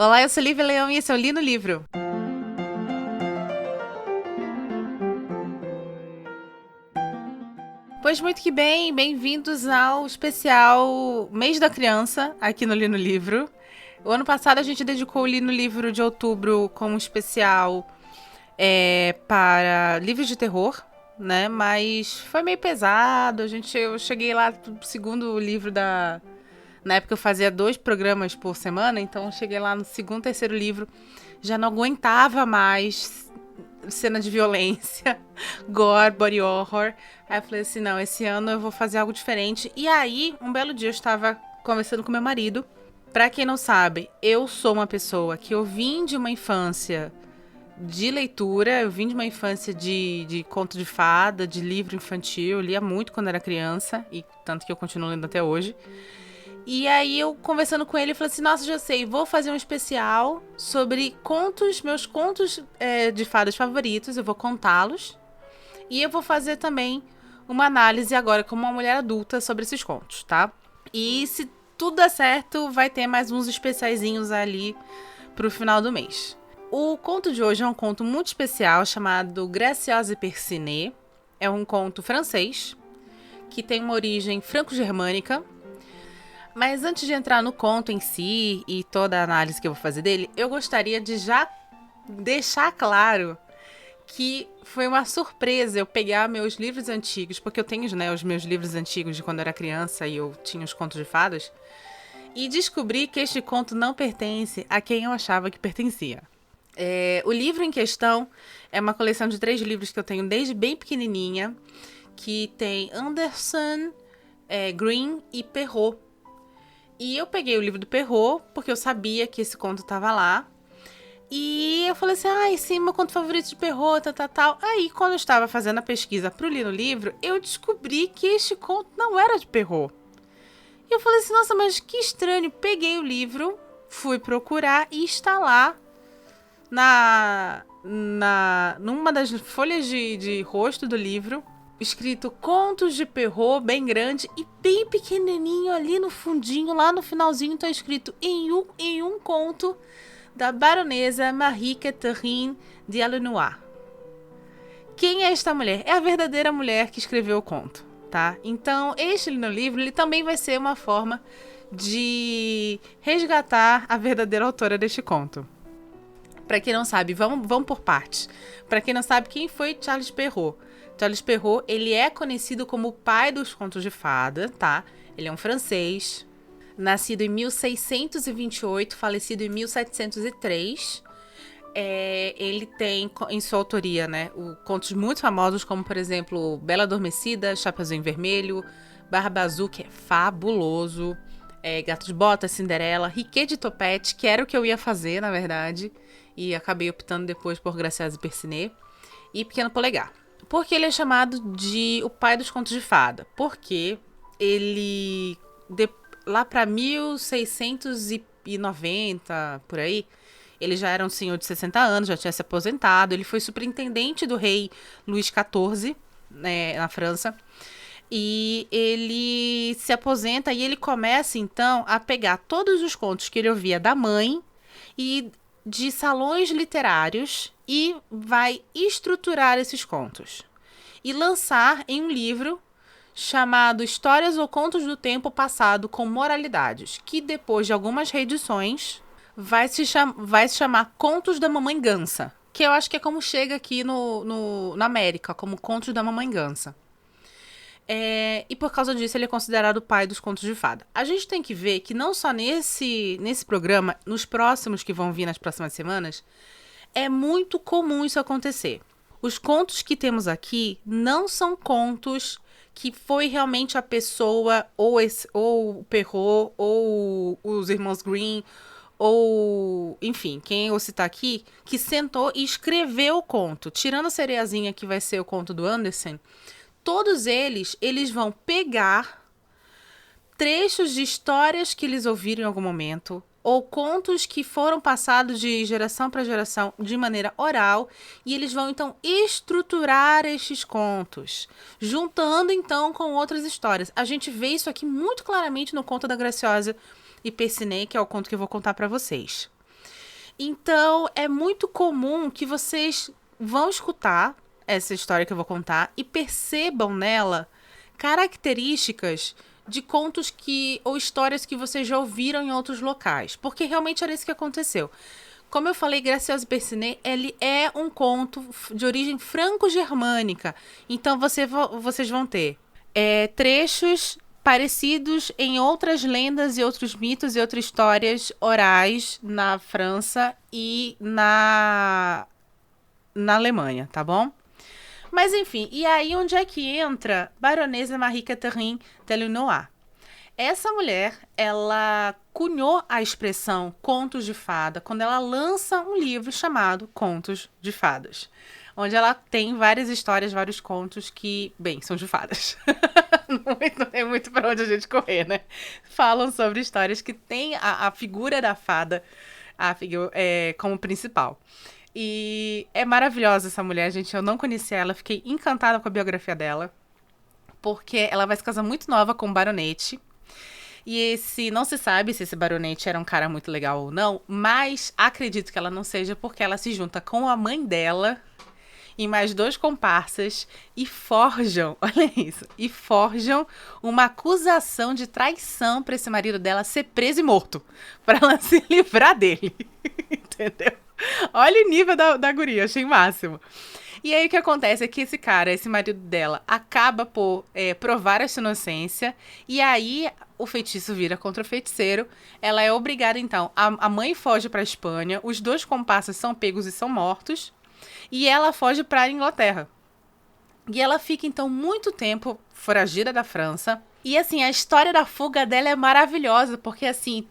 Olá, eu sou Lívia Leão e esse é o Li no Livro. Pois muito que bem, bem-vindos ao especial Mês da Criança aqui no Li no Livro. O ano passado a gente dedicou o Li no Livro de outubro como especial para livros de terror, né? Mas foi meio pesado, eu cheguei lá pro segundo livro da... Na época eu fazia 2 programas por semana, então eu cheguei lá no segundo, terceiro livro, já não aguentava mais cena de violência, gore, body horror. Aí eu falei assim, não, esse ano eu vou fazer algo diferente. E aí, um belo dia eu estava conversando com meu marido. Pra quem não sabe, eu sou uma pessoa que eu vim de uma infância de leitura, eu vim de uma infância de conto de fada, de livro infantil, eu lia muito quando era criança, e tanto que eu continuo lendo até hoje. E aí eu conversando com ele, eu falei assim, nossa, já sei, vou fazer um especial sobre meus contos de fadas favoritos, eu vou contá-los. E eu vou fazer também uma análise agora como uma mulher adulta sobre esses contos, tá? E se tudo der certo, vai ter mais uns especiaizinhos ali pro final do mês. O conto de hoje é um conto muito especial chamado Gracieuse Percinet. É um conto francês que tem uma origem franco-germânica. Mas antes de entrar no conto em si e toda a análise que eu vou fazer dele, eu gostaria de já deixar claro que foi uma surpresa eu pegar meus livros antigos, porque eu tenho, né, os meus livros antigos de quando eu era criança e eu tinha os contos de fadas, e descobri que este conto não pertence a quem eu achava que pertencia. O livro em questão é uma coleção de 3 livros que eu tenho desde bem pequenininha, que tem Anderson, Green e Perrault. E eu peguei o livro do Perrault, porque eu sabia que esse conto estava lá. E eu falei assim, esse é meu conto favorito de Perrault, tal. Aí, quando eu estava fazendo a pesquisa pro Li no Livro, eu descobri que este conto não era de Perrault. E eu falei assim, nossa, mas que estranho. Peguei o livro, fui procurar e está lá numa das folhas de rosto do livro, escrito Contos de Perrault, bem grande e bem pequenininho ali no fundinho, lá no finalzinho, tá escrito em um conto da baronesa Marie-Catherine de Aulnoy. Quem é esta mulher? É a verdadeira mulher que escreveu o conto, tá? Então, este no livro, ele também vai ser uma forma de resgatar a verdadeira autora deste conto. Para quem não sabe, vamos por partes. Para quem não sabe, quem foi Charles Perrault? Charles Perrault, ele é conhecido como o pai dos contos de fada, tá? Ele é um francês, nascido em 1628, falecido em 1703. Ele tem em sua autoria, né, contos muito famosos, como, por exemplo, Bela Adormecida, Chapeuzinho Vermelho, Barba Azul, que é fabuloso, Gato de Botas, Cinderela, Riquet de Topete, que era o que eu ia fazer, na verdade, e acabei optando depois por Gracieuse Percinet, e Pequeno Polegar. Por que ele é chamado de o pai dos contos de fada? Porque ele, lá para 1690, por aí, ele já era um senhor de 60 anos, já tinha se aposentado. Ele foi superintendente do rei Luís XIV, né, na França. E ele se aposenta e ele começa, então, a pegar todos os contos que ele ouvia da mãe e de salões literários e vai estruturar esses contos. E lançar em um livro chamado Histórias ou Contos do Tempo Passado com Moralidades, que depois de algumas reedições vai se chamar Contos da Mamãe Gansa, que eu acho que é como chega aqui na América, como Contos da Mamãe Gansa. E por causa disso ele é considerado o pai dos contos de fada. A gente tem que ver que não só nesse programa, nos próximos que vão vir nas próximas semanas, é muito comum isso acontecer. Os contos que temos aqui não são contos que foi realmente a pessoa, ou o Perrault, ou os irmãos Green, ou, enfim, quem eu citar aqui, que sentou e escreveu o conto. Tirando a sereiazinha, que vai ser o conto do Anderson, todos eles vão pegar trechos de histórias que eles ouviram em algum momento, ou contos que foram passados de geração para geração de maneira oral, e eles vão então estruturar estes contos, juntando então com outras histórias. A gente vê isso aqui muito claramente no conto da Graciosa e Percinet, que é o conto que eu vou contar para vocês. Então, é muito comum que vocês vão escutar essa história que eu vou contar e percebam nela características de contos ou histórias que vocês já ouviram em outros locais, porque realmente era isso que aconteceu. Como eu falei, Graciosa e Percinet, ele é um conto de origem franco-germânica. Então, vocês vão ter trechos parecidos em outras lendas e outros mitos e outras histórias orais na França e na Alemanha, tá bom? Mas enfim, e aí onde é que entra Baronesa Marie Catherine Delanoë? Essa mulher, ela cunhou a expressão contos de fada quando ela lança um livro chamado Contos de Fadas, onde ela tem várias histórias, vários contos que, bem, são de fadas. Não tem muito para onde a gente correr, né? Falam sobre histórias que têm a figura da fada como principal. E é maravilhosa essa mulher, gente. Eu não conhecia ela, fiquei encantada com a biografia dela, porque ela vai se casar muito nova com um baronete. E não se sabe se esse baronete era um cara muito legal ou não, mas acredito que ela não seja, porque ela se junta com a mãe dela e mais 2 comparsas e forjam, olha isso, e forjam uma acusação de traição para esse marido dela ser preso e morto, para ela se livrar dele, entendeu? Olha o nível da guria, achei máximo. E aí o que acontece é que esse marido dela, acaba por provar essa inocência, e aí o feitiço vira contra o feiticeiro. Ela é obrigada, então, a mãe foge para a Espanha, os 2 comparsas são pegos e são mortos, e ela foge para a Inglaterra. E ela fica, então, muito tempo foragida da França. E, assim, a história da fuga dela é maravilhosa, porque, assim,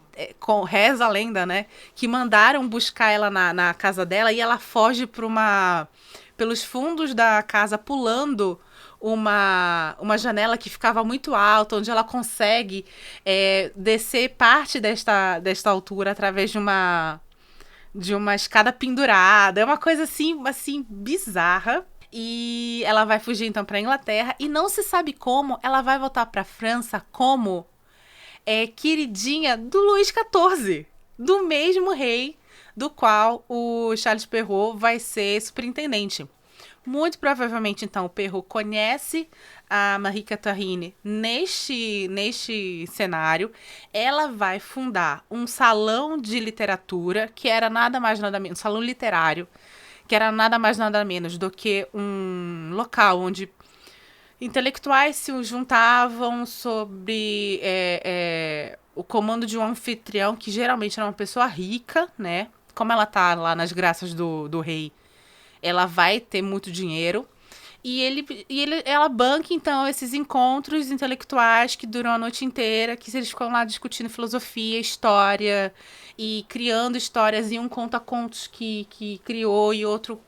reza a lenda, né, que mandaram buscar ela na casa dela e ela foge pelos fundos da casa, pulando uma janela que ficava muito alta, onde ela consegue descer parte desta altura através de uma escada pendurada. É uma coisa assim bizarra. E ela vai fugir então para Inglaterra e não se sabe como ela vai voltar para França como queridinha do Luís XIV, do mesmo rei do qual o Charles Perrault vai ser superintendente. Muito provavelmente, então, o Perrault conhece a Marie Catherine neste cenário. Ela vai fundar um salão de literatura, que era nada mais nada menos, um salão literário, que era nada mais nada menos do que um local onde intelectuais se juntavam sobre o comando de um anfitrião, que geralmente era uma pessoa rica, né? Como ela tá lá nas graças do rei, ela vai ter muito dinheiro. Ela banca, então, esses encontros intelectuais que duram a noite inteira, que eles ficam lá discutindo filosofia, história, e criando histórias, e um conta contos que criou, e outro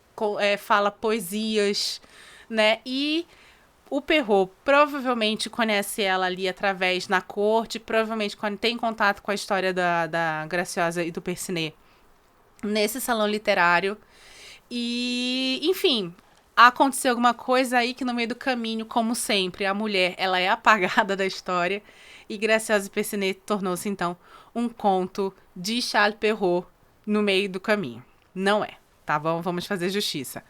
fala poesias, né? E o Perrault provavelmente conhece ela ali através na corte, provavelmente quando tem contato com a história da Graciosa e do Percinet nesse salão literário. E, enfim, aconteceu alguma coisa aí que no meio do caminho, como sempre, a mulher ela é apagada da história e Graciosa e Percinet tornou-se, então, um conto de Charles Perrault no meio do caminho. Não é, tá bom? Vamos fazer justiça.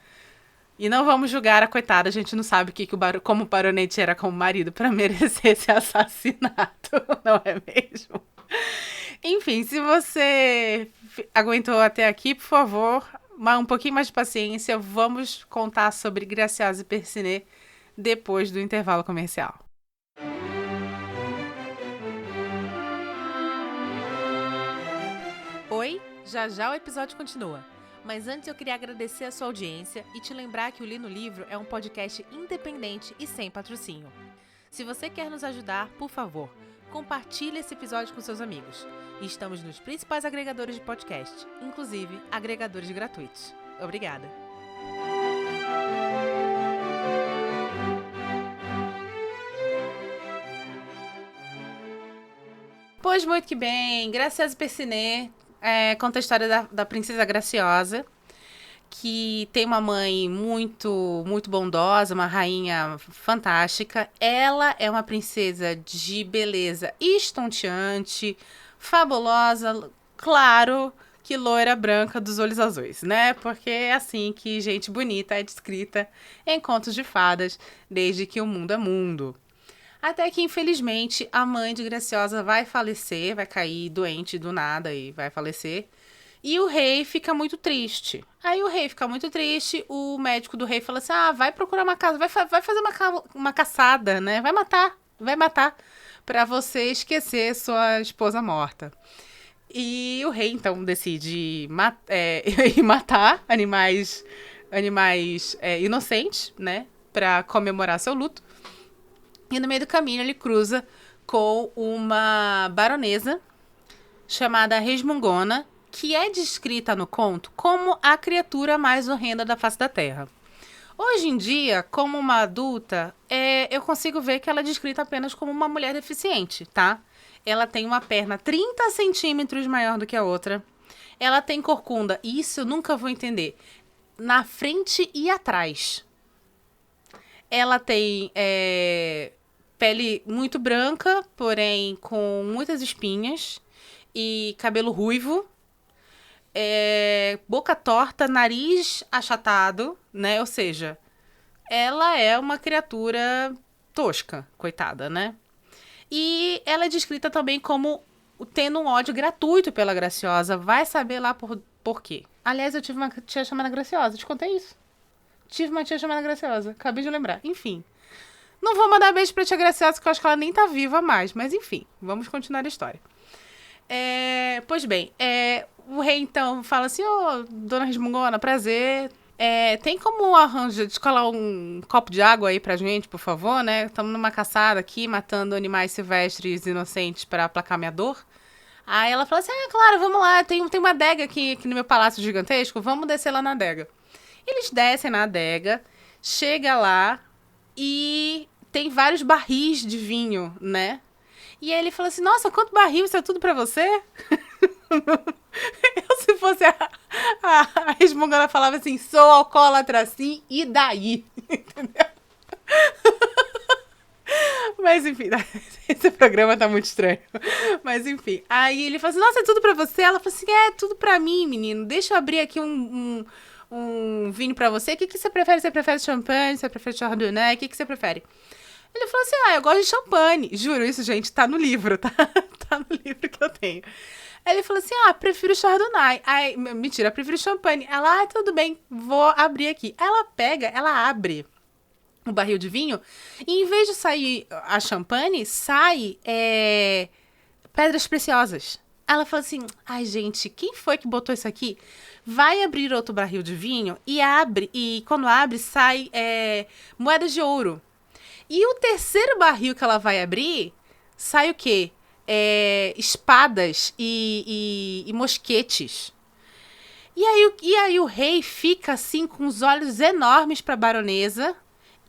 E não vamos julgar a coitada, a gente não sabe como o baronete era como marido para merecer esse assassinato, não é mesmo? Enfim, se você aguentou até aqui, por favor, um pouquinho mais de paciência, vamos contar sobre Graciosa e Percinet depois do intervalo comercial. Oi, já já o episódio continua. Mas antes eu queria agradecer a sua audiência e te lembrar que o Li no Livro é um podcast independente e sem patrocínio. Se você quer nos ajudar, por favor, compartilhe esse episódio com seus amigos. E estamos nos principais agregadores de podcast, inclusive agregadores gratuitos. Obrigada! Pois muito que bem, Graciosa e Percinet conta a história da princesa Graciosa, que tem uma mãe muito, muito bondosa, uma rainha fantástica. Ela é uma princesa de beleza estonteante, fabulosa, claro que loira branca dos olhos azuis, né? Porque é assim que gente bonita é descrita em contos de fadas, desde que o mundo é mundo. Até que, infelizmente, a mãe de Graciosa vai falecer, vai cair doente do nada e vai falecer. E o rei fica muito triste. Aí o rei fica muito triste, o médico do rei fala assim, vai procurar uma casa, vai fazer uma caçada, né? Vai matar, pra você esquecer sua esposa morta. E o rei, então, decide ir matar animais inocentes, né? Pra comemorar seu luto. E no meio do caminho ele cruza com uma baronesa chamada Resmungona, que é descrita no conto como a criatura mais horrenda da face da Terra. Hoje em dia, como uma adulta, eu consigo ver que ela é descrita apenas como uma mulher deficiente, tá? Ela tem uma perna 30 centímetros maior do que a outra. Ela tem corcunda, e isso eu nunca vou entender, na frente e atrás. Ela tem pele muito branca, porém com muitas espinhas, e cabelo ruivo, boca torta, nariz achatado, né? Ou seja, ela é uma criatura tosca, coitada, né? E ela é descrita também como tendo um ódio gratuito pela Graciosa. Vai saber lá por quê. Aliás, eu tive uma tia chamada Graciosa, te contei isso. Tive uma tia chamada Graciosa, acabei de lembrar. Enfim. Não vou mandar beijo pra tia Graciosa, porque eu acho que ela nem tá viva mais. Mas enfim, vamos continuar a história. Pois bem, o rei então fala assim, dona Resmungona, prazer. Tem como descolar um copo de água aí pra gente, por favor, né? Estamos numa caçada aqui, matando animais silvestres inocentes pra aplacar minha dor. Aí ela fala assim, claro, vamos lá, tem uma adega aqui no meu palácio gigantesco, vamos descer lá na adega. Eles descem na adega, chega lá e tem vários barris de vinho, né? E aí ele fala assim, nossa, quanto barril, isso é tudo pra você? Eu, se fosse a Resmungona, falava assim, sou alcoólatra assim, e daí? Entendeu? Mas enfim, esse programa tá muito estranho. Mas enfim, aí ele fala assim, nossa, é tudo pra você? Ela fala assim, tudo pra mim, menino. Deixa eu abrir aqui um vinho pra você. O que você prefere? Você prefere champanhe? Você prefere chardonnay? O que você prefere? Ele falou assim, eu gosto de champanhe. Juro, isso, gente, tá no livro, tá? Tá no livro que eu tenho. Aí ele falou assim, prefiro chardonnay. Aí, mentira, prefiro champanhe. Ela, tudo bem, vou abrir aqui. Ela abre o barril de vinho e em vez de sair a champanhe, sai pedras preciosas. Ela falou assim, gente, quem foi que botou isso aqui? Vai abrir outro barril de vinho e quando abre, sai moedas de ouro. E o terceiro barril que ela vai abrir, sai o quê? Espadas e mosquetes. E aí o rei fica assim com os olhos enormes pra baronesa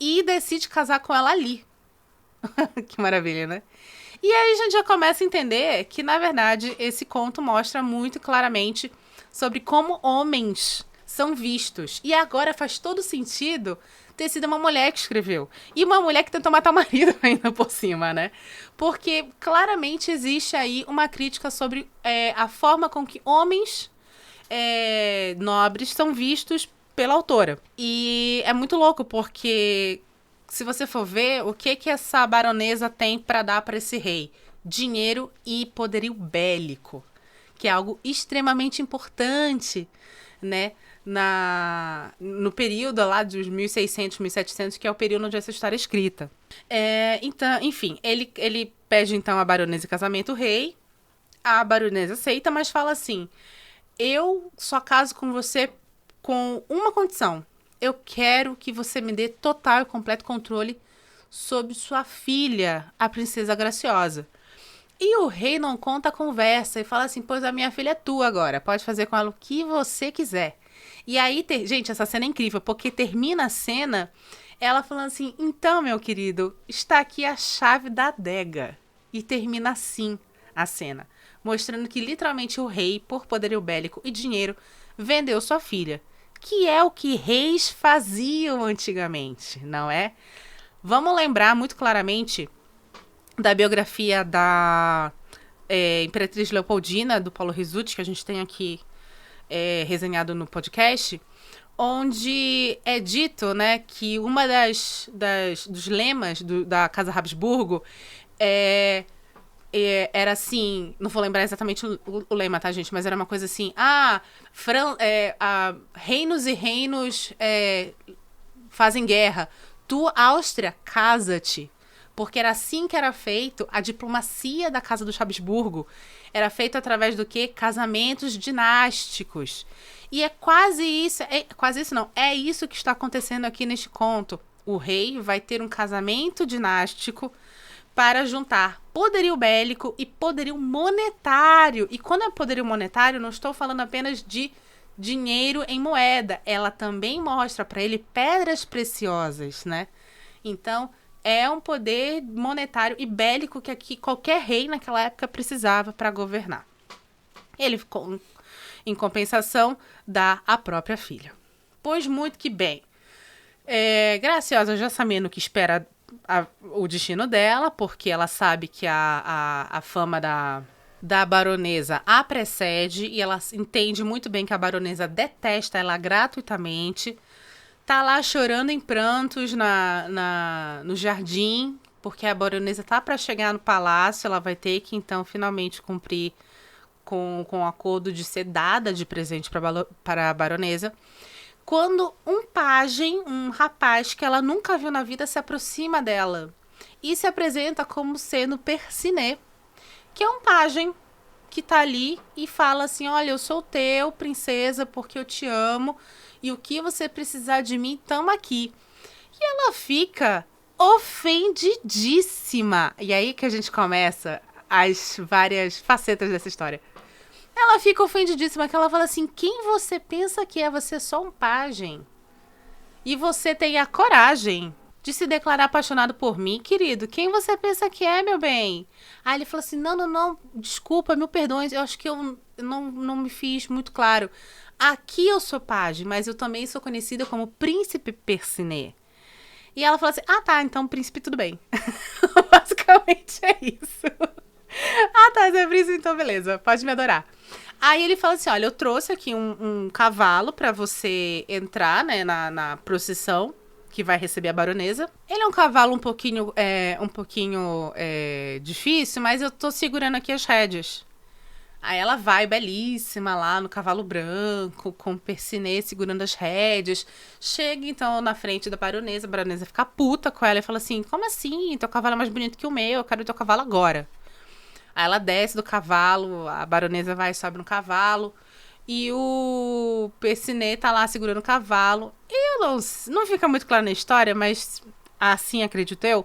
e decide casar com ela ali. Que maravilha, né? E aí a gente já começa a entender que, na verdade, esse conto mostra muito claramente sobre como homens são vistos. E agora faz todo sentido ter sido uma mulher que escreveu. E uma mulher que tentou matar o marido ainda por cima, né? Porque claramente existe aí uma crítica sobre a forma com que homens nobres são vistos pela autora. E é muito louco, porque se você for ver, o que essa baronesa tem pra dar pra esse rei? Dinheiro e poderio bélico, que é algo extremamente importante, né? No período lá dos 1600, 1700, que é o período onde essa história é escrita. Então, enfim, ele pede então a baronesa em casamento o rei, a baronesa aceita, mas fala assim, eu só caso com você com uma condição, eu quero que você me dê total e completo controle sobre sua filha, a princesa Graciosa. E o rei não conta a conversa e fala assim, pois a minha filha é tua agora, pode fazer com ela o que você quiser. E aí, gente, essa cena é incrível, porque termina a cena, ela falando assim, então, meu querido, está aqui a chave da adega. E termina assim a cena, mostrando que literalmente o rei, por poderio bélico e dinheiro, vendeu sua filha. Que é o que reis faziam antigamente, não é? Vamos lembrar muito claramente da biografia da Imperatriz Leopoldina, do Paulo Rizzuti, que a gente tem aqui resenhado no podcast, onde é dito, né, que uma dos lemas da Casa Habsburgo era assim, não vou lembrar exatamente o lema, tá, gente? Mas era uma coisa assim, reinos e reinos fazem guerra. Tu, Áustria, casa-te. Porque era assim que era feito a diplomacia da Casa dos Habsburgo. Era feito através do quê? Casamentos dinásticos. E é quase isso não, é isso que está acontecendo aqui neste conto. O rei vai ter um casamento dinástico para juntar poderio bélico e poderio monetário. E quando é poderio monetário, não estou falando apenas de dinheiro em moeda. Ela também mostra para ele pedras preciosas, né? Então, é um poder monetário e bélico que aqui qualquer rei naquela época precisava para governar. Ele, em compensação, dá a própria filha. Pois muito que bem. Graciosa, já sabendo que espera o destino dela, porque ela sabe que a fama da baronesa a precede e ela entende muito bem que a baronesa detesta ela gratuitamente. Tá lá chorando em prantos no jardim, porque a baronesa tá para chegar no palácio, ela vai ter que então finalmente cumprir com o acordo de ser dada de presente para a baronesa. Quando um pajem, um rapaz que ela nunca viu na vida, se aproxima dela e se apresenta como sendo Percinet, que é um pajem que tá ali e fala assim, olha, eu sou teu, princesa, porque eu te amo, e o que você precisar de mim, tamo aqui. E ela fica ofendidíssima. E aí que a gente começa as várias facetas dessa história. Ela fica ofendidíssima, que ela fala assim, quem você pensa que é? Você é só um pajem. E você tem a coragem de se declarar apaixonado por mim, querido. Quem você pensa que é, meu bem? Aí ele falou assim, não, desculpa, mil perdões, eu acho que eu não me fiz muito claro. Aqui eu sou pajem, mas eu também sou conhecida como Príncipe Percinet. E ela falou assim, tá, então príncipe tudo bem. Basicamente é isso. Tá, você é príncipe, então beleza, pode me adorar. Aí ele fala assim, olha, eu trouxe aqui um cavalo pra você entrar, né, na procissão que vai receber a baronesa. Ele é um cavalo um pouquinho difícil, mas eu tô segurando aqui as rédeas. Aí ela vai belíssima lá no cavalo branco, com o Percinet segurando as rédeas. Chega então na frente da baronesa, a baronesa fica puta com ela e fala assim, como assim? Teu cavalo é mais bonito que o meu, eu quero o teu cavalo agora. Aí ela desce do cavalo, a baronesa vai e sobe no cavalo. E o Percinet tá lá segurando o cavalo. E não fica muito claro na história, mas assim acredito eu.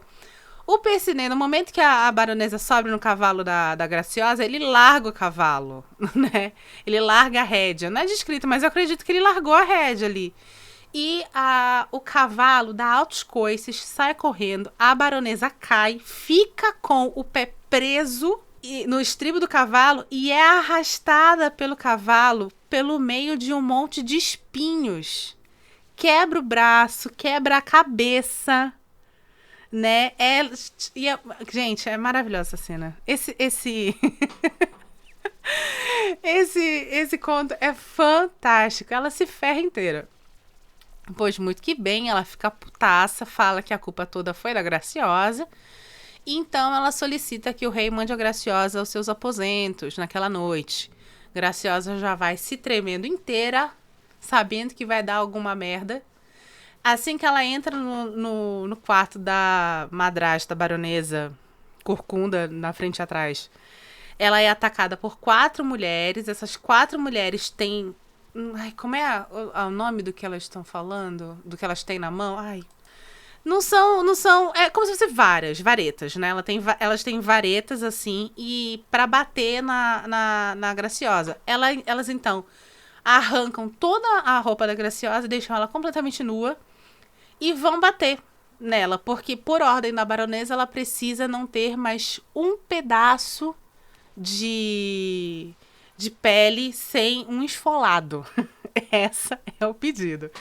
O Percinet, no momento que a baronesa sobe no cavalo da Graciosa, ele larga o cavalo, né? Ele larga a rédea. Não é descrito, mas eu acredito que ele largou a rédea ali. E o cavalo dá altos coices, sai correndo. A baronesa cai, fica com o pé preso no estribo do cavalo e é arrastada pelo cavalo pelo meio de um monte de espinhos. Quebra o braço, quebra a cabeça, né? Gente, é maravilhosa essa cena. Esse conto é fantástico. Ela se ferra inteira. Pois muito que bem, ela fica putaça, fala que a culpa toda foi da Graciosa. Então ela solicita que o rei mande a Graciosa aos seus aposentos naquela noite. Graciosa já vai se tremendo inteira, sabendo que vai dar alguma merda. Assim que ela entra no quarto da madrasta, baronesa corcunda, na frente e atrás, ela é atacada por 4 mulheres. Essas 4 mulheres têm... como é o nome do que elas estão falando? Do que elas têm na mão? Não são... É como se fossem varetas, né? Elas têm varetas, assim, e pra bater na Graciosa. Elas, então, arrancam toda a roupa da Graciosa, deixam ela completamente nua e vão bater nela, porque, por ordem da baronesa, ela precisa não ter mais um pedaço de pele sem um esfolado. Essa é o pedido.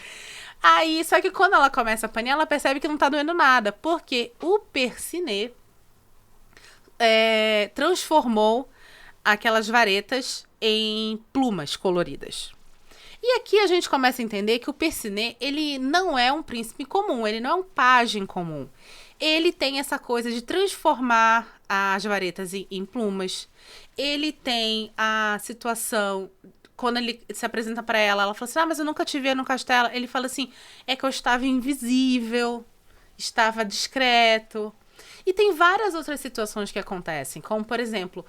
Aí, só que quando ela começa a apanhar, ela percebe que não tá doendo nada, porque o Percinet transformou aquelas varetas em plumas coloridas. E aqui a gente começa a entender que o Percinet, ele não é um príncipe comum, ele não é um pajem comum. Ele tem essa coisa de transformar as varetas em plumas. Ele tem a situação, quando ele se apresenta pra ela, ela fala assim, mas eu nunca te vi no castelo. Ele fala assim, é que eu estava invisível, estava discreto. E tem várias outras situações que acontecem, como, por exemplo,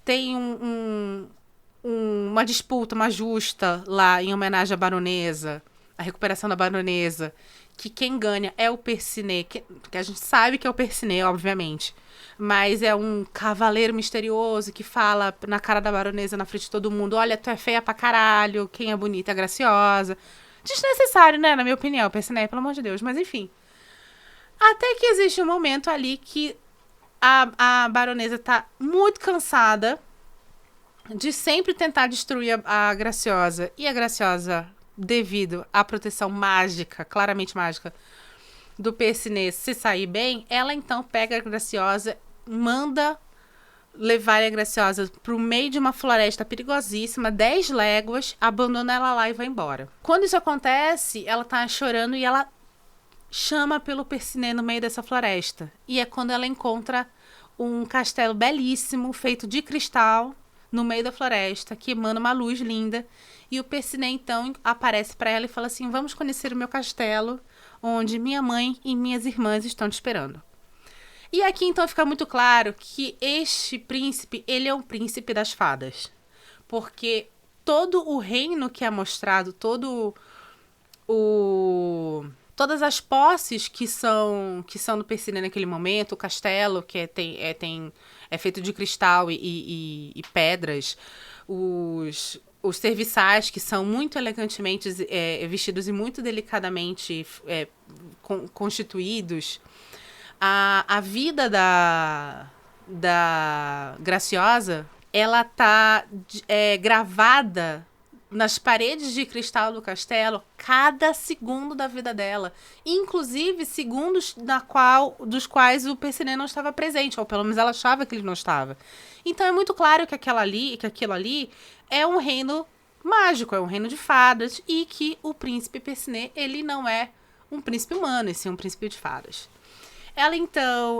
tem uma disputa, uma justa lá em homenagem à baronesa, a recuperação da baronesa, que quem ganha é o Percinet, que a gente sabe que é o Percinet, obviamente, mas é um cavaleiro misterioso que fala na cara da baronesa, na frente de todo mundo, olha, tu é feia pra caralho, quem é bonita é graciosa. Desnecessário, né, na minha opinião, o Percinet, pelo amor de Deus, mas enfim. Até que existe um momento ali que a baronesa tá muito cansada de sempre tentar destruir a Graciosa. E a Graciosa, devido à proteção mágica, claramente mágica, do Percinet se sair bem, ela então pega a Graciosa, manda levar a Graciosa pro meio de uma floresta perigosíssima, 10 léguas, abandona ela lá e vai embora. Quando isso acontece, ela tá chorando e ela chama pelo Percinet no meio dessa floresta. E é quando ela encontra um castelo belíssimo, feito de cristal, no meio da floresta, que emana uma luz linda. E o Percinet, então, aparece para ela e fala assim, vamos conhecer o meu castelo, onde minha mãe e minhas irmãs estão te esperando. E aqui, então, fica muito claro que este príncipe, ele é um príncipe das fadas. Porque todo o reino que é mostrado, todas as posses que são do Percinet naquele momento, o castelo, que é feito de cristal e pedras, os serviçais, que são muito elegantemente vestidos e muito delicadamente constituídos, a vida da Graciosa, ela tá gravada nas paredes de cristal do castelo cada segundo da vida dela. Inclusive segundos dos quais o Percinet não estava presente, ou pelo menos ela achava que ele não estava. Então é muito claro que aquilo ali é um reino mágico, é um reino de fadas, e que o príncipe Percinet, ele não é um príncipe humano, e sim um príncipe de fadas.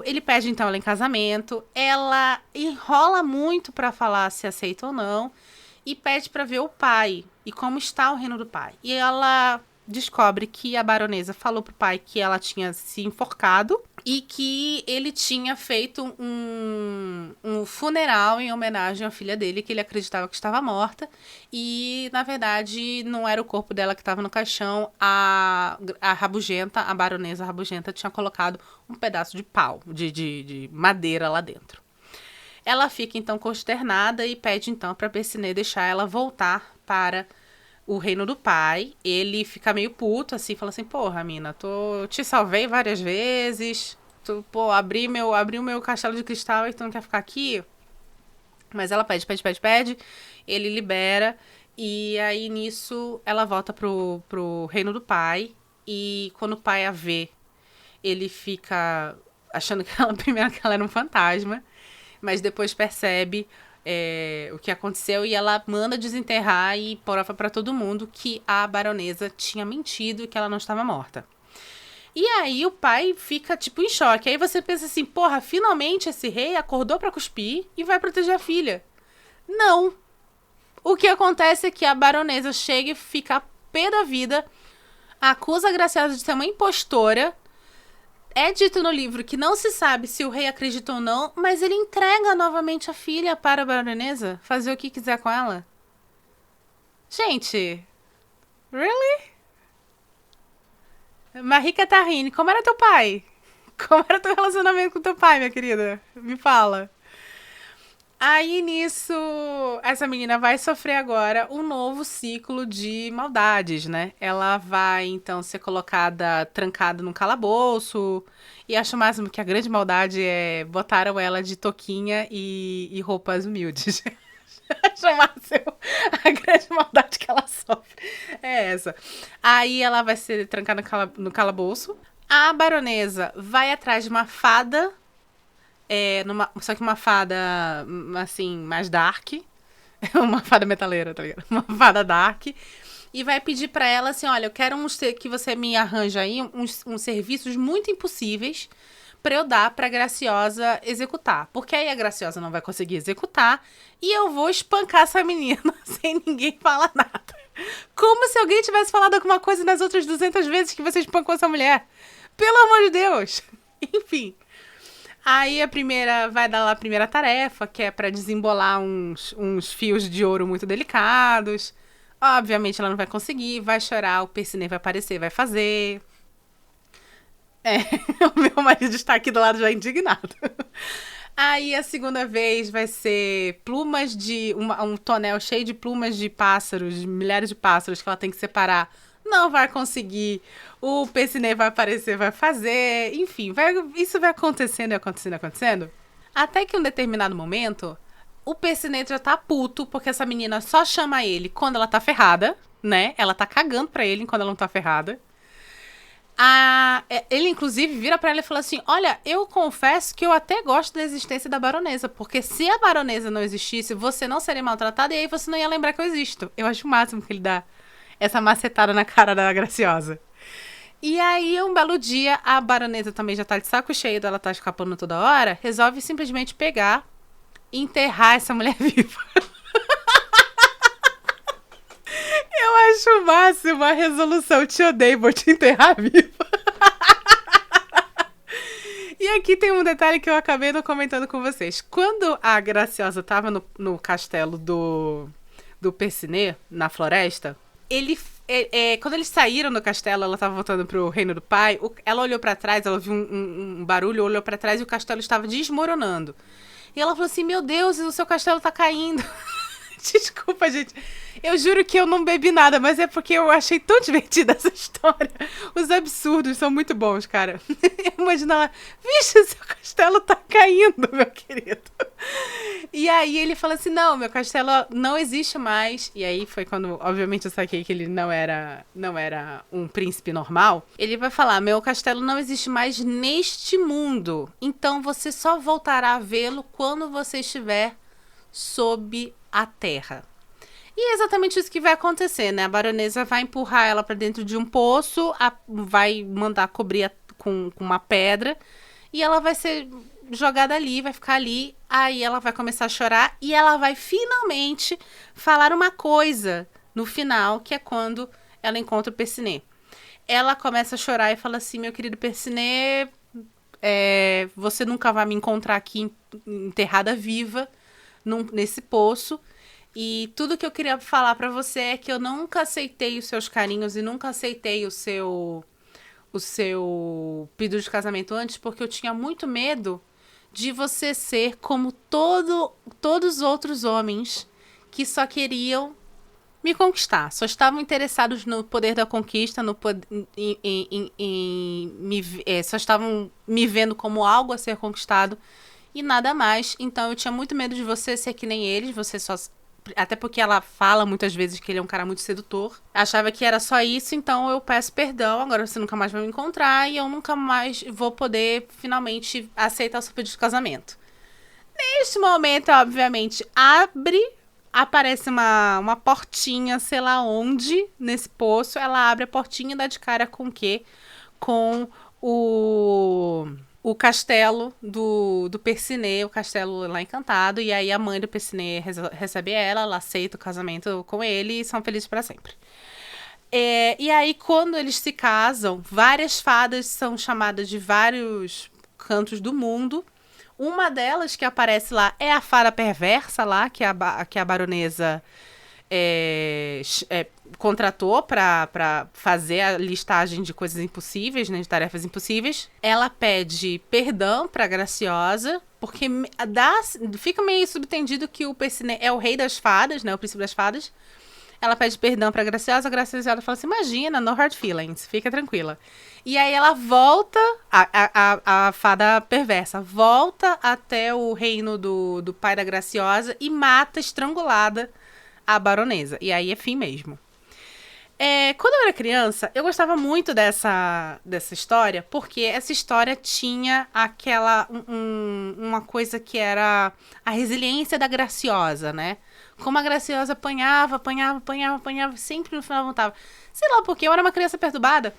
Ele pede então ela em casamento, ela enrola muito para falar se aceita ou não, e pede para ver o pai e como está o reino do pai. E ela descobre que a baronesa falou pro pai que ela tinha se enforcado e que ele tinha feito um funeral em homenagem à filha dele, que ele acreditava que estava morta. E, na verdade, não era o corpo dela que estava no caixão. A rabugenta, a baronesa rabugenta, tinha colocado um pedaço de pau, de madeira lá dentro. Ela fica, então, consternada e pede, então, para Percinet deixar ela voltar para o reino do pai. Ele fica meio puto, assim, fala assim, porra, mina, te salvei várias vezes, abri o meu castelo de cristal e tu não quer ficar aqui? Mas ela pede, ele libera, e aí, nisso, ela volta pro reino do pai, e quando o pai a vê, ele fica achando que primeiro que ela era um fantasma, mas depois percebe o que aconteceu e ela manda desenterrar e prova pra todo mundo que a baronesa tinha mentido e que ela não estava morta. E aí o pai fica, tipo, em choque. Aí você pensa assim, porra, finalmente esse rei acordou pra cuspir e vai proteger a filha. Não. O que acontece é que a baronesa chega e fica pé da vida, acusa a Graciosa de ser uma impostora. É dito no livro que não se sabe se o rei acredita ou não, mas ele entrega novamente a filha para a baronesa fazer o que quiser com ela. Gente, really? Marie Catherine, como era teu pai? Como era teu relacionamento com teu pai, minha querida? Me fala. Aí, nisso, essa menina vai sofrer agora um novo ciclo de maldades, né? Ela vai, então, ser trancada num calabouço. E acho o máximo que a grande maldade botaram ela de toquinha e roupas humildes. Acho o máximo a grande maldade que ela sofre. É essa. Aí ela vai ser trancada no calabouço. A baronesa vai atrás de uma fada. Só que uma fada, assim, mais dark. Uma fada metaleira, tá ligado? Uma fada dark. e vai pedir pra ela assim, olha, eu quero que você me arranja aí uns serviços muito impossíveis pra eu dar pra Graciosa executar. Porque aí a Graciosa não vai conseguir executar e eu vou espancar essa menina sem ninguém falar nada. Como se alguém tivesse falado alguma coisa nas outras 200 vezes que você espancou essa mulher. Pelo amor de Deus. Enfim. Aí vai dar lá a primeira tarefa, que é pra desembolar uns fios de ouro muito delicados. Obviamente ela não vai conseguir, vai chorar, o Percinet vai aparecer, vai fazer. É, o meu marido está aqui do lado já indignado. Aí a segunda vez vai ser um tonel cheio de plumas de pássaros, de milhares de pássaros que ela tem que separar. Não vai conseguir. O Percinet vai aparecer, vai fazer. Enfim, isso vai acontecendo e acontecendo e acontecendo. Até que em um determinado momento, o Percinet já tá puto, porque essa menina só chama ele quando ela tá ferrada, né? Ela tá cagando pra ele quando ela não tá ferrada. Ele, inclusive, vira pra ela e fala assim, olha, eu confesso que eu até gosto da existência da baronesa, porque se a baronesa não existisse, você não seria maltratada e aí você não ia lembrar que eu existo. Eu acho o máximo que ele dá essa macetada na cara da Graciosa. E aí, um belo dia, a baronesa também já tá de saco cheio dela tá escapando toda hora, resolve simplesmente pegar e enterrar essa mulher viva. Eu acho o máximo a resolução. Te odeio, vou te enterrar viva. E aqui tem um detalhe que eu acabei não comentando com vocês. Quando a Graciosa tava no castelo do Percinet, na floresta, quando eles saíram do castelo, ela tava voltando pro reino do pai, ela olhou pra trás, ela viu um barulho, olhou pra trás e o castelo estava desmoronando. E ela falou assim, meu Deus, o seu castelo tá caindo. Desculpa, gente. Eu juro que eu não bebi nada, mas é porque eu achei tão divertida essa história. Os absurdos são muito bons, cara. Imagina ela, vixe, seu castelo tá caindo, meu querido. E aí ele fala assim, não, meu castelo não existe mais. E aí foi quando, obviamente, eu saquei que ele não era um príncipe normal. Ele vai falar, meu castelo não existe mais neste mundo. Então você só voltará a vê-lo quando você estiver sob a terra. E é exatamente isso que vai acontecer, né? A baronesa vai empurrar ela pra dentro de um poço, vai mandar cobrir com uma pedra e ela vai ser jogada ali, vai ficar ali. Aí ela vai começar a chorar e ela vai finalmente falar uma coisa no final, que é quando ela encontra o Percinet. Ela começa a chorar e fala assim, meu querido Percinet, você nunca vai me encontrar aqui enterrada viva nesse poço. E tudo que eu queria falar pra você é que eu nunca aceitei os seus carinhos e nunca aceitei o seu pedido de casamento antes, porque eu tinha muito medo de você ser como todos os outros homens que só queriam me conquistar. Só estavam interessados no poder da conquista, só estavam me vendo como algo a ser conquistado e nada mais. Então eu tinha muito medo de você ser que nem eles, até porque ela fala muitas vezes que ele é um cara muito sedutor. Achava que era só isso, então eu peço perdão. Agora você nunca mais vai me encontrar e eu nunca mais vou poder finalmente aceitar o seu pedido de casamento. Neste momento, obviamente, aparece uma portinha, sei lá onde, nesse poço. Ela abre a portinha e dá de cara com o quê? Com o castelo do Percinet, o castelo lá encantado, e aí a mãe do Percinet recebe ela aceita o casamento com ele e são felizes para sempre. E aí, quando eles se casam, várias fadas são chamadas de vários cantos do mundo. Uma delas que aparece lá é a fada perversa lá, que a baronesa contratou pra fazer a listagem de coisas impossíveis, né, de tarefas impossíveis. Ela pede perdão pra Graciosa, porque fica meio subtendido que o Percinet é o rei das fadas, né, o príncipe das fadas. Ela pede perdão pra Graciosa, a Graciosa fala assim, imagina, no hard feelings, fica tranquila. E aí ela volta, a fada perversa, volta até o reino do pai da Graciosa e mata, estrangulada, a baronesa. E aí é fim mesmo. Quando eu era criança, eu gostava muito dessa história, porque essa história tinha uma coisa que era a resiliência da Graciosa, né? como a Graciosa apanhava, sempre no final voltava. Sei lá, porque eu era uma criança perturbada.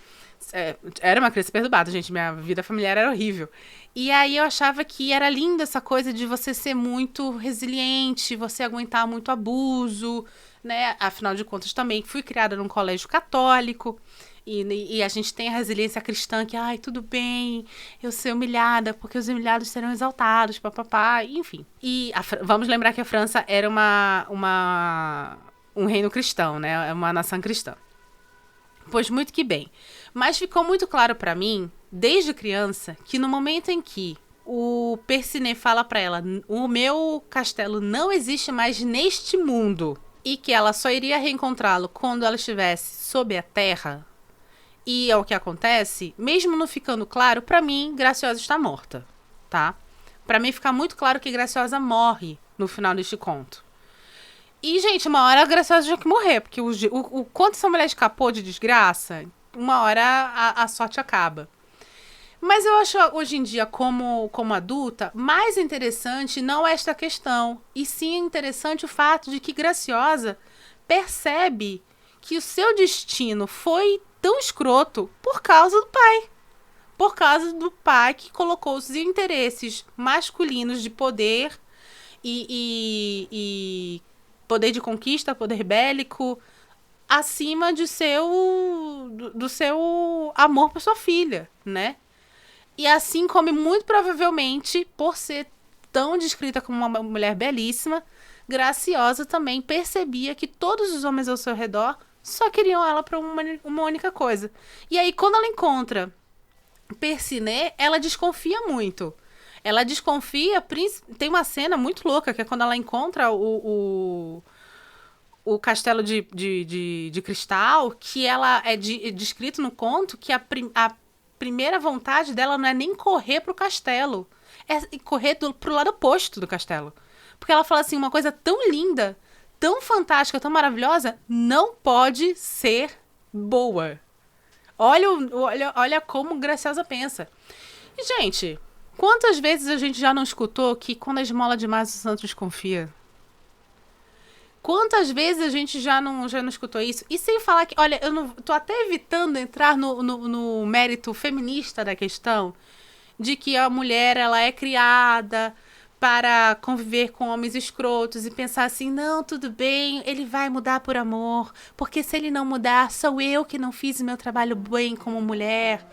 Era uma criança perturbada, gente, minha vida familiar era horrível. E aí eu achava que era linda essa coisa de você ser muito resiliente, você aguentar muito abuso, né? Afinal de contas, também fui criada num colégio católico. E a gente tem a resiliência cristã que, ai, tudo bem, eu ser humilhada, porque os humilhados serão exaltados, papapá, enfim. E vamos lembrar que a França era um reino cristão, né? Uma nação cristã. Pois muito que bem. Mas ficou muito claro pra mim, desde criança, que no momento em que o Percinet fala pra ela, o meu castelo não existe mais neste mundo, e que ela só iria reencontrá-lo quando ela estivesse sob a terra, e é o que acontece, mesmo não ficando claro, pra mim, Graciosa está morta, tá? Pra mim fica muito claro que Graciosa morre no final deste conto. E, gente, uma hora a Graciosa tinha que morrer, porque o quanto essa mulher escapou de desgraça, uma hora a sorte acaba. Mas eu acho, hoje em dia, como adulta, mais interessante não esta questão, e sim interessante o fato de que Graciosa percebe que o seu destino foi tão escroto por causa do pai. Por causa do pai que colocou os interesses masculinos de poder e poder de conquista, poder bélico, acima do seu amor por sua filha, né? E assim como muito provavelmente, por ser tão descrita como uma mulher belíssima, Graciosa também percebia que todos os homens ao seu redor só queriam ela para uma única coisa. E aí, quando ela encontra Percinet, ela desconfia muito. Ela desconfia... Tem uma cena muito louca, que é quando ela encontra o castelo de cristal, que ela é descrito no conto que a primeira vontade dela não é nem correr pro castelo. É correr pro lado oposto do castelo. Porque ela fala assim, uma coisa tão linda, tão fantástica, tão maravilhosa, não pode ser boa. Olha como Graciosa pensa. E, gente, quantas vezes a gente já não escutou que quando a esmola demais o santo desconfia? Quantas vezes a gente já não escutou isso? E sem falar que, olha, eu não tô até evitando entrar no mérito feminista da questão, de que a mulher, ela é criada para conviver com homens escrotos e pensar assim, não, tudo bem, ele vai mudar por amor, porque se ele não mudar, sou eu que não fiz o meu trabalho bem como mulher.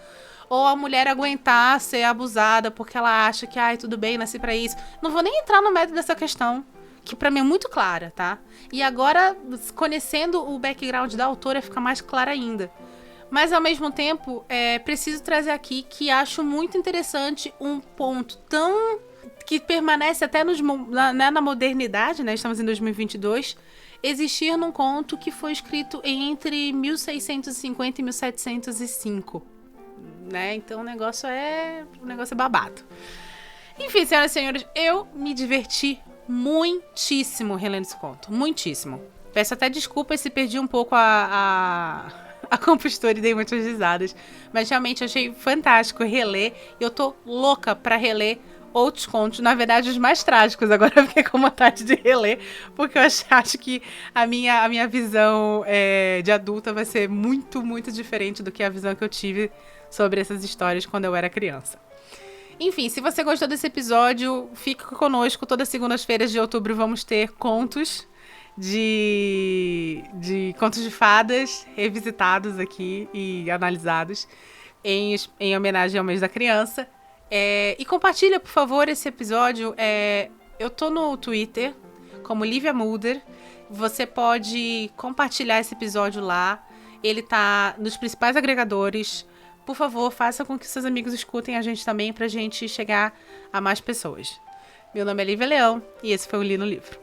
Ou a mulher aguentar ser abusada porque ela acha que, ai, tudo bem, nasci pra isso. Não vou nem entrar no mérito dessa questão, que pra mim é muito clara, tá? E agora, conhecendo o background da autora, fica mais clara ainda. Mas, ao mesmo tempo, preciso trazer aqui que acho muito interessante um ponto tão... que permanece até na modernidade, né? Estamos em 2022, existir num conto que foi escrito entre 1650 e 1705, né? Então o negócio é babado. Enfim, senhoras e senhores, eu me diverti muitíssimo relendo esse conto, muitíssimo. Peço até desculpas se perdi um pouco a compostura e dei muitas risadas, mas realmente achei fantástico reler, e eu tô louca pra reler outros contos, na verdade os mais trágicos. Agora eu fiquei com vontade de reler, porque eu acho que a minha visão de adulta vai ser muito, muito diferente do que a visão que eu tive sobre essas histórias quando eu era criança. Enfim, se você gostou desse episódio, fique conosco. Todas as segundas-feiras de outubro vamos ter contos de contos de fadas revisitados aqui e analisados em homenagem ao mês da criança. E compartilha, por favor, esse episódio. Eu tô no Twitter como Lívia Mulder. Você pode compartilhar esse episódio lá. Ele tá nos principais agregadores. Por favor, faça com que seus amigos escutem a gente também, pra gente chegar a mais pessoas. Meu nome é Lívia Leão e esse foi o Li no Livro.